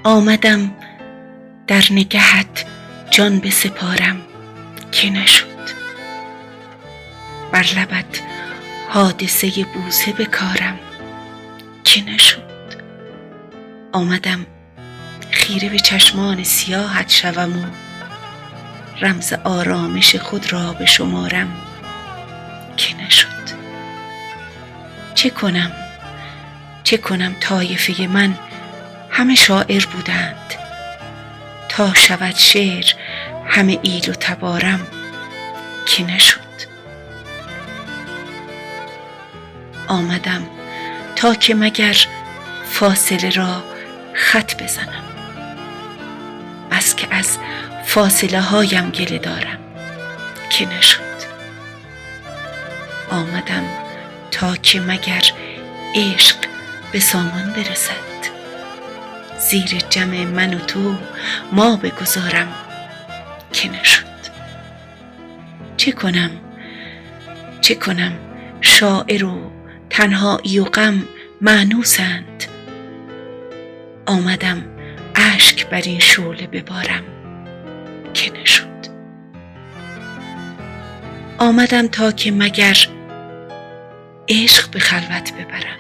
آمدم در نگهت جان بسپارم که نشد. بر لبت حادثه بوسه بکارم که نشد. آمدم خیره به چشمان سیاهت شوم و رمز آرامش خود را بشمارم که نشد. چه کنم طایفه من همه شاعر بودند، تا شود شعر همه ایل و تبارم که نشد. آمدم تا که مگر فاصله را خط بزنم، بس که از فاصله هایم گله دارم که نشد. آمدم تا که مگر عشق به سامان برسد، زیر جمع من و تو ما بگذارم که نشد. چه کنم شاعر و تنهایی و غم مانوسند، آمدم اشک بر این شعله ببارم که نشد. آمدم تا که مگر عشق به خلوت ببرم،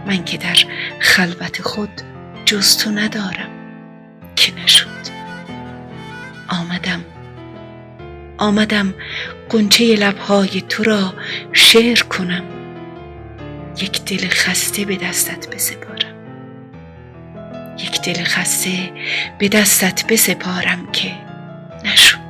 من که در خلوت خود جز تو ندارم که نشد. آمدم غنچه لبهای تو را شعر کنم، یک دل خسته به دستت بسپارم که نشد.